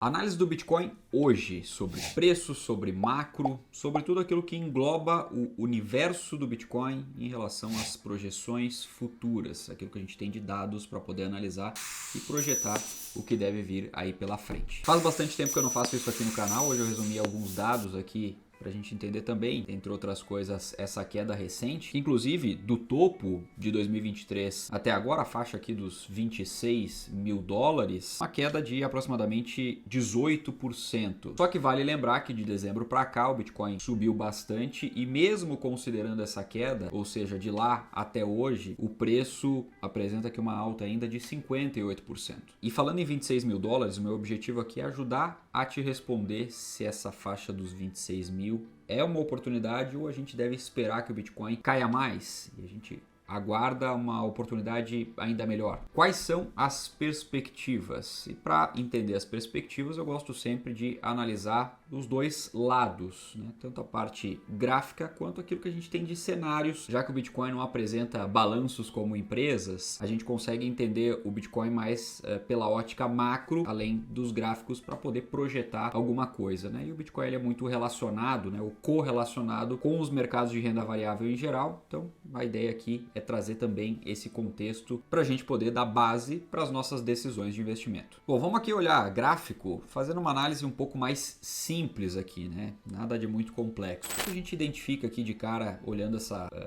Análise do Bitcoin hoje, sobre preço, sobre macro, sobre tudo aquilo que engloba o universo do Bitcoin em relação às projeções futuras, aquilo que a gente tem de dados para poder analisar e projetar o que deve vir aí pela frente. Faz bastante tempo que eu não faço isso aqui no canal, hoje eu resumi alguns dados aqui para a gente entender também, entre outras coisas, essa queda recente, que inclusive do topo de 2023 até agora, a faixa aqui dos 26 mil dólares, uma queda de aproximadamente 18%. Só que vale lembrar que de dezembro para cá o Bitcoin subiu bastante e mesmo considerando essa queda, ou seja, de lá até hoje, o preço apresenta aqui uma alta ainda de 58%. E falando em 26 mil dólares, o meu objetivo aqui é ajudar a te responder se essa faixa dos 26 mil é uma oportunidade ou a gente deve esperar que o Bitcoin caia mais e a gente aguarda uma oportunidade ainda melhor. Quais são as perspectivas? E para entender as perspectivas, eu gosto sempre de analisar os dois lados, né? Tanto a parte gráfica quanto aquilo que a gente tem de cenários. Já que o Bitcoin não apresenta balanços como empresas, a gente consegue entender o Bitcoin mais pela ótica macro, além dos gráficos, para poder projetar alguma coisa, né? E o Bitcoin ele é muito relacionado, né? Ou correlacionado com os mercados de renda variável em geral. Então, a ideia aqui é trazer também esse contexto para a gente poder dar base para as nossas decisões de investimento. Bom, vamos aqui olhar gráfico, fazendo uma análise um pouco mais simples aqui, né? Nada de muito complexo. O que a gente identifica aqui de cara olhando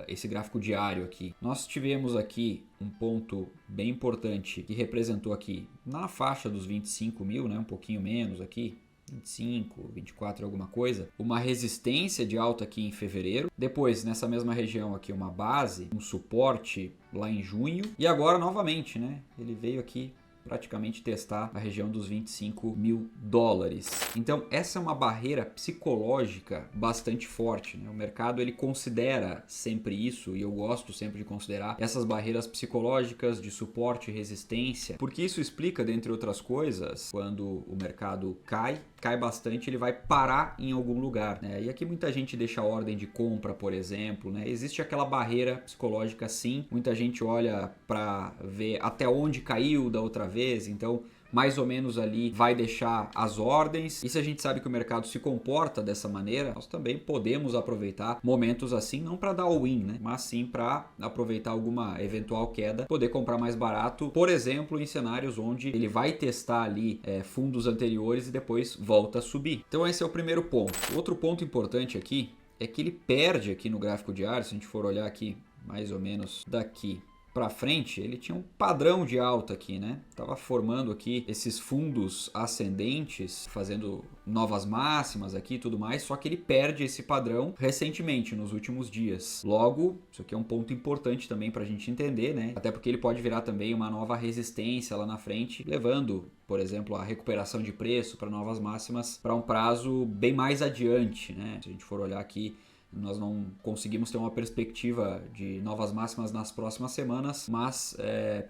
esse gráfico diário aqui? Nós tivemos aqui um ponto bem importante que representou aqui na faixa dos 25 mil, né? Um pouquinho menos aqui, 25, 24 alguma coisa, uma resistência de alta aqui em fevereiro, depois nessa mesma região aqui uma base, um suporte lá em junho e agora novamente, né? Ele veio aqui praticamente testar a região dos 25 mil dólares. Então essa é uma barreira psicológica bastante forte, né? O mercado ele considera sempre isso e eu gosto sempre de considerar essas barreiras psicológicas de suporte e resistência, porque isso explica, dentre outras coisas, quando o mercado cai bastante, ele vai parar em algum lugar, né? E aqui muita gente deixa a ordem de compra, por exemplo, né? Existe aquela barreira psicológica sim, muita gente olha para ver até onde caiu da outra vez, então mais ou menos ali vai deixar as ordens. E se a gente sabe que o mercado se comporta dessa maneira, nós também podemos aproveitar momentos assim, não para dar all-in, né? Mas sim para aproveitar alguma eventual queda, poder comprar mais barato, por exemplo, em cenários onde ele vai testar ali fundos anteriores e depois volta a subir. Então esse é o primeiro ponto. Outro ponto importante aqui é que ele perde aqui no gráfico diário, se a gente for olhar aqui mais ou menos daqui para frente, ele tinha um padrão de alta aqui, né? Tava formando aqui esses fundos ascendentes, fazendo novas máximas aqui e tudo mais, só que ele perde esse padrão recentemente, nos últimos dias. Logo, isso aqui é um ponto importante também para a gente entender, né? Até porque ele pode virar também uma nova resistência lá na frente, levando, por exemplo, a recuperação de preço para novas máximas para um prazo bem mais adiante, né? Se a gente for olhar aqui, nós não conseguimos ter uma perspectiva de novas máximas nas próximas semanas, mas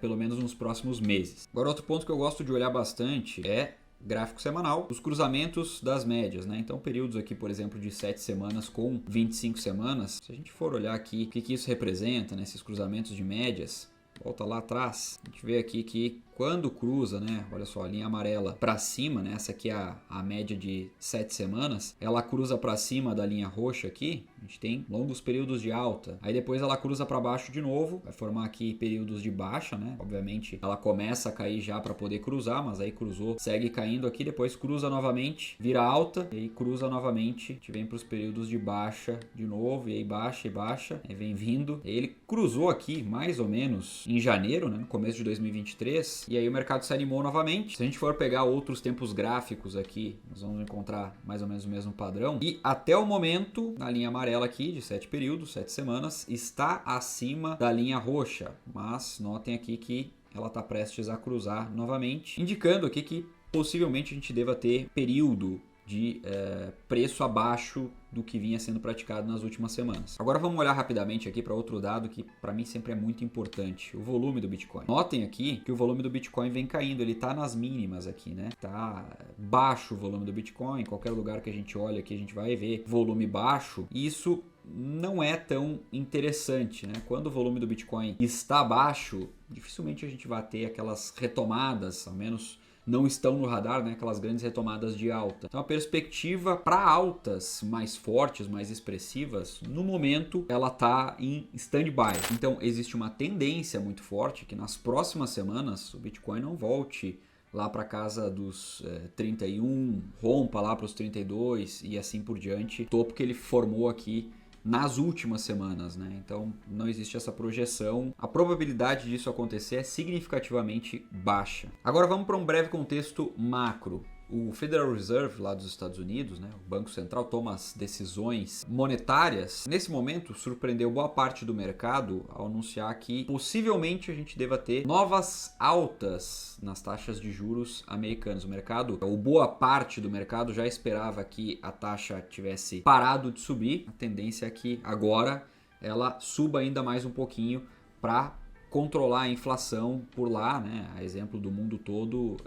pelo menos nos próximos meses. Agora, outro ponto que eu gosto de olhar bastante é gráfico semanal, os cruzamentos das médias, né? Então, períodos aqui, por exemplo, de 7 semanas com 25 semanas, se a gente for olhar aqui o que isso representa, né? Esses cruzamentos de médias, volta lá atrás, a gente vê aqui que quando cruza, né, olha só, a linha amarela para cima, né, essa aqui é a média de 7 semanas, ela cruza para cima da linha roxa aqui, a gente tem longos períodos de alta, aí depois ela cruza para baixo de novo, vai formar aqui períodos de baixa, né, obviamente ela começa a cair já para poder cruzar, mas aí cruzou, segue caindo aqui, depois cruza novamente, vira alta, e aí cruza novamente, a gente vem para os períodos de baixa de novo, e aí baixa, aí vem vindo, e aí ele cruzou aqui mais ou menos em janeiro, né, no começo de 2023, e aí o mercado se animou novamente. Se a gente for pegar outros tempos gráficos aqui, nós vamos encontrar mais ou menos o mesmo padrão. E até o momento, na linha amarela aqui, de 7 períodos, 7 semanas, está acima da linha roxa. Mas notem aqui que ela está prestes a cruzar novamente, indicando aqui que possivelmente a gente deva ter período de preço abaixo do que vinha sendo praticado nas últimas semanas. Agora vamos olhar rapidamente aqui para outro dado que para mim sempre é muito importante, o volume do Bitcoin. Notem aqui que o volume do Bitcoin vem caindo, ele está nas mínimas aqui, né? Tá baixo o volume do Bitcoin, em qualquer lugar que a gente olha aqui a gente vai ver volume baixo, e isso não é tão interessante, né? Quando o volume do Bitcoin está baixo, dificilmente a gente vai ter aquelas retomadas, ao menos não estão no radar, né? Aquelas grandes retomadas de alta. Então a perspectiva para altas mais fortes, mais expressivas, no momento ela está em stand-by. Então existe uma tendência muito forte que nas próximas semanas o Bitcoin não volte lá para casa dos 31, rompa lá para os 32 e assim por diante, topo que ele formou aqui nas últimas semanas, né? Então não existe essa projeção. A probabilidade disso acontecer é significativamente baixa. Agora vamos para um breve contexto macro. O Federal Reserve lá dos Estados Unidos, né, o Banco Central, toma as decisões monetárias. Nesse momento, surpreendeu boa parte do mercado ao anunciar que possivelmente a gente deva ter novas altas nas taxas de juros americanas. O mercado, ou boa parte do mercado, já esperava que a taxa tivesse parado de subir. A tendência é que agora ela suba ainda mais um pouquinho para controlar a inflação por lá, né? A exemplo do mundo todo,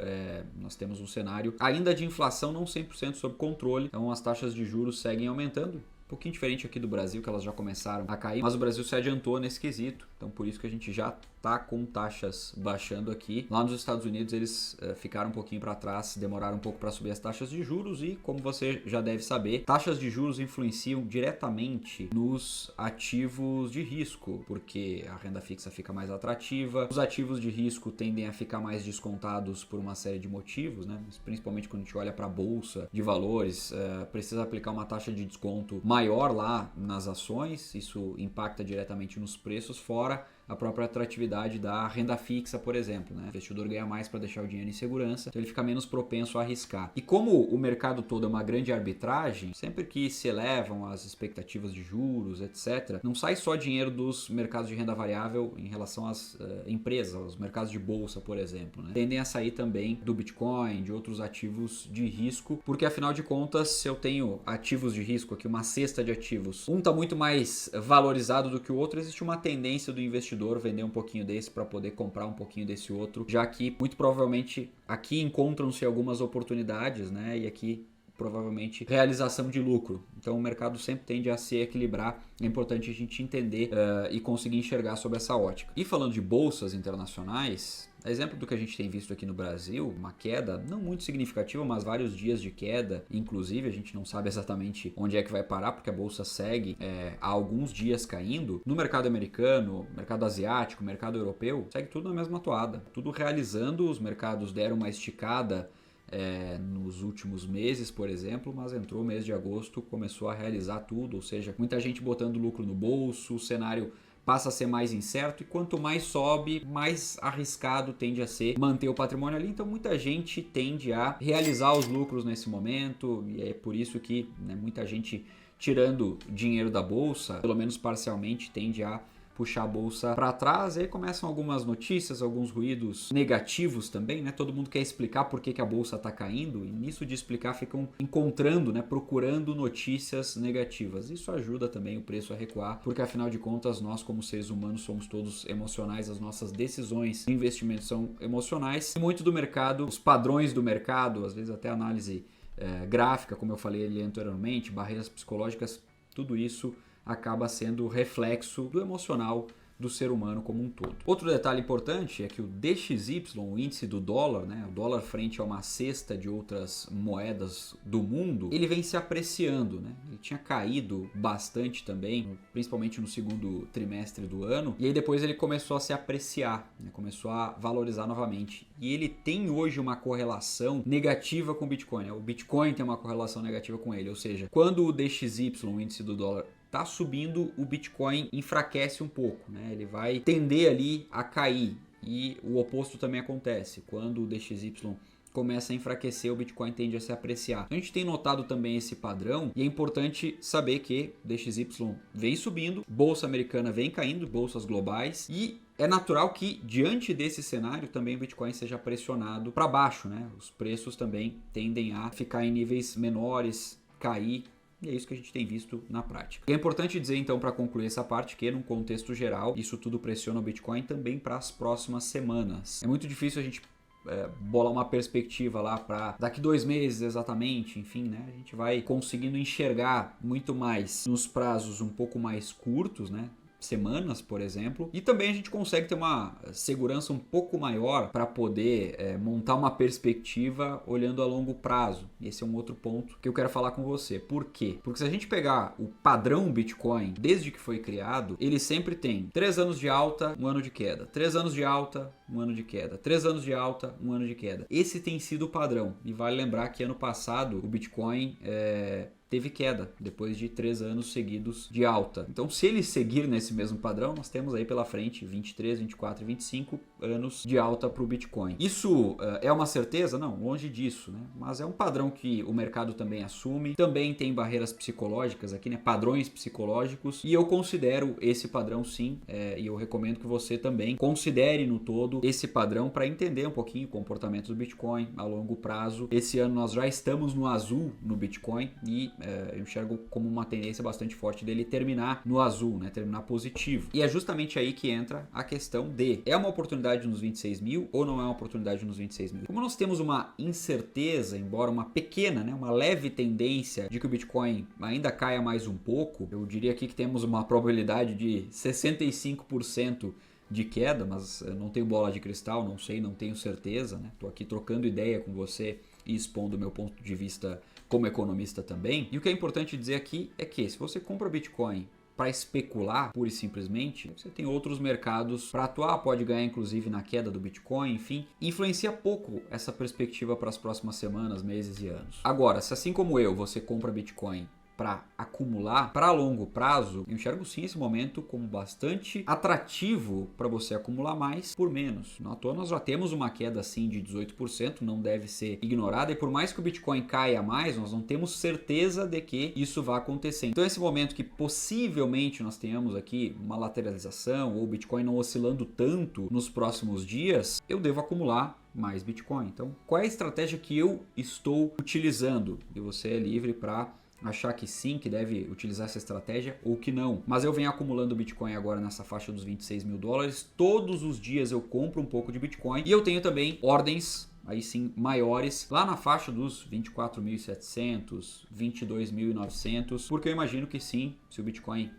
nós temos um cenário ainda de inflação não 100% sob controle, então as taxas de juros seguem aumentando. Um pouquinho diferente aqui do Brasil, que elas já começaram a cair, mas o Brasil se adiantou nesse quesito, então por isso que a gente já está com taxas baixando aqui. Lá nos Estados Unidos eles ficaram um pouquinho para trás, demoraram um pouco para subir as taxas de juros e, como você já deve saber, taxas de juros influenciam diretamente nos ativos de risco, porque a renda fixa fica mais atrativa, os ativos de risco tendem a ficar mais descontados por uma série de motivos, né? Principalmente quando a gente olha para a bolsa de valores, precisa aplicar uma taxa de desconto maior lá nas ações, isso impacta diretamente nos preços, fora a própria atratividade da renda fixa, por exemplo, né? O investidor ganha mais para deixar o dinheiro em segurança, então ele fica menos propenso a arriscar. E como o mercado todo é uma grande arbitragem, sempre que se elevam as expectativas de juros, etc., não sai só dinheiro dos mercados de renda variável em relação às empresas, os mercados de bolsa, por exemplo, né? Tendem a sair também do Bitcoin, de outros ativos de risco, porque afinal de contas, se eu tenho ativos de risco aqui, uma cesta de ativos, um está muito mais valorizado do que o outro, existe uma tendência do investidor vender um pouquinho desse para poder comprar um pouquinho desse outro, já que muito provavelmente aqui encontram-se algumas oportunidades, né? E aqui provavelmente realização de lucro. Então o mercado sempre tende a se equilibrar. É importante a gente entender e conseguir enxergar sobre essa ótica. E falando de bolsas internacionais, exemplo do que a gente tem visto aqui no Brasil, uma queda não muito significativa, mas vários dias de queda, inclusive a gente não sabe exatamente onde é que vai parar, porque a bolsa segue há alguns dias caindo. No mercado americano, mercado asiático, mercado europeu, segue tudo na mesma toada, tudo realizando. Os mercados deram uma esticada nos últimos meses, por exemplo, mas entrou o mês de agosto, começou a realizar tudo, ou seja, muita gente botando lucro no bolso, o cenário passa a ser mais incerto e quanto mais sobe, mais arriscado tende a ser manter o patrimônio ali. Então muita gente tende a realizar os lucros nesse momento e é por isso que muita gente tirando dinheiro da bolsa, pelo menos parcialmente, tende a puxar a bolsa para trás. Aí começam algumas notícias, alguns ruídos negativos também, né? Todo mundo quer explicar por que a bolsa está caindo e nisso de explicar ficam encontrando, né? Procurando notícias negativas. Isso ajuda também o preço a recuar, porque afinal de contas nós como seres humanos somos todos emocionais, as nossas decisões de investimento são emocionais e muito do mercado, os padrões do mercado, às vezes até análise gráfica, como eu falei ali anteriormente, barreiras psicológicas, tudo isso acaba sendo reflexo do emocional do ser humano como um todo. Outro detalhe importante é que o DXY, o índice do dólar, né, o dólar frente a uma cesta de outras moedas do mundo, ele vem se apreciando, né? Ele tinha caído bastante também, principalmente no segundo trimestre do ano, e aí depois ele começou a se apreciar, né? Começou a valorizar novamente. E ele tem hoje uma correlação negativa com o Bitcoin, né? O Bitcoin tem uma correlação negativa com ele, ou seja, quando o DXY, o índice do dólar, está subindo, o Bitcoin enfraquece um pouco, né? Ele vai tender ali a cair e o oposto também acontece. Quando o DXY começa a enfraquecer, o Bitcoin tende a se apreciar. A gente tem notado também esse padrão e é importante saber que o DXY vem subindo, bolsa americana vem caindo, bolsas globais, e é natural que diante desse cenário também o Bitcoin seja pressionado para baixo, né? Os preços também tendem a ficar em níveis menores, cair. E é isso que a gente tem visto na prática. É importante dizer então, para concluir essa parte, que num contexto geral, isso tudo pressiona o Bitcoin também para as próximas semanas. É muito difícil a gente bolar uma perspectiva lá para daqui 2 meses exatamente, enfim, né? A gente vai conseguindo enxergar muito mais nos prazos um pouco mais curtos, né? semanas, por exemplo, e também a gente consegue ter uma segurança um pouco maior para poder montar uma perspectiva olhando a longo prazo. Esse é um outro ponto que eu quero falar com você. Por quê? Porque se a gente pegar o padrão Bitcoin desde que foi criado, ele sempre tem 3 anos de alta, 1 ano de queda, 3 anos de alta, 1 ano de queda, 3 anos de alta, 1 ano de queda. Esse tem sido o padrão, e vale lembrar que ano passado o Bitcoin teve queda, depois de 3 anos seguidos de alta. Então, se ele seguir nesse mesmo padrão, nós temos aí pela frente 23, 24 e 25 anos de alta para o Bitcoin. Isso é uma certeza? Não, longe disso, né? Mas é um padrão que o mercado também assume. Também tem barreiras psicológicas aqui, né? Padrões psicológicos, e eu considero esse padrão sim, e eu recomendo que você também considere no todo esse padrão para entender um pouquinho o comportamento do Bitcoin a longo prazo. Esse ano nós já estamos no azul no Bitcoin e eu enxergo como uma tendência bastante forte dele terminar no azul, né? Terminar positivo. E é justamente aí que entra a questão de: é uma oportunidade nos 26 mil ou não é uma oportunidade nos 26 mil? Como nós temos uma incerteza, embora uma pequena, né? Uma leve tendência de que o Bitcoin ainda caia mais um pouco, eu diria aqui que temos uma probabilidade de 65% de queda, mas eu não tenho bola de cristal, não sei, não tenho certeza, né? Tô aqui trocando ideia com você e expondo o meu ponto de vista como economista também. E o que é importante dizer aqui é que se você compra Bitcoin para especular, pura e simplesmente, você tem outros mercados para atuar, pode ganhar inclusive na queda do Bitcoin, enfim, influencia pouco essa perspectiva para as próximas semanas, meses e anos. Agora, se assim como eu, você compra Bitcoin para acumular para longo prazo, eu enxergo sim esse momento como bastante atrativo para você acumular mais por menos. Não à toa nós já temos uma queda assim de 18%, não deve ser ignorada, e por mais que o Bitcoin caia mais, nós não temos certeza de que isso vai acontecer. Então esse momento que possivelmente nós tenhamos aqui uma lateralização ou o Bitcoin não oscilando tanto nos próximos dias, eu devo acumular mais Bitcoin. Então, qual é a estratégia que eu estou utilizando? E você é livre para achar que sim, que deve utilizar essa estratégia ou que não. Mas eu venho acumulando Bitcoin agora nessa faixa dos 26 mil dólares. Todos os dias eu compro um pouco de Bitcoin e eu tenho também ordens aí sim maiores lá na faixa dos 24.700, 22.900, porque eu imagino que sim, se o Bitcoin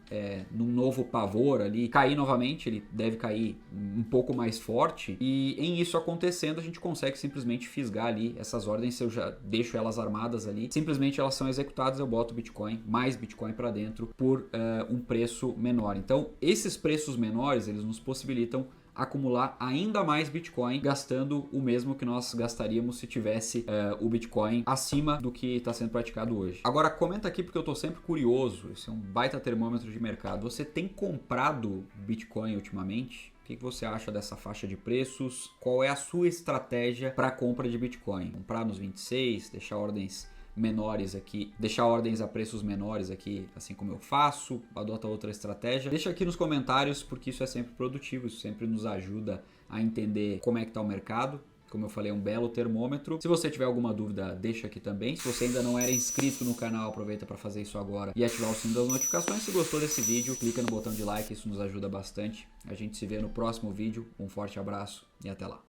num novo pavor ali cair novamente, ele deve cair um pouco mais forte, e em isso acontecendo a gente consegue simplesmente fisgar ali essas ordens. Se eu já deixo elas armadas ali, simplesmente elas são executadas, eu boto Bitcoin, mais Bitcoin para dentro por um preço menor. Então esses preços menores, eles nos possibilitam acumular ainda mais Bitcoin, gastando o mesmo que nós gastaríamos se tivesse o Bitcoin acima do que está sendo praticado hoje. Agora comenta aqui, porque eu estou sempre curioso, esse é um baita termômetro de mercado. Você tem comprado Bitcoin ultimamente? O que você acha dessa faixa de preços? Qual é a sua estratégia para a compra de Bitcoin? Comprar nos 26, deixar ordens menores aqui, deixar ordens a preços menores aqui, assim como eu faço, adota outra estratégia? Deixa aqui nos comentários, porque isso é sempre produtivo, isso sempre nos ajuda a entender como é que está o mercado. Como eu falei, é um belo termômetro. Se você tiver alguma dúvida, deixa aqui também. Se você ainda não era inscrito no canal, aproveita para fazer isso agora e ativar o sininho das notificações. Se gostou desse vídeo, clica no botão de like, isso nos ajuda bastante. A gente se vê no próximo vídeo. Um forte abraço e até lá.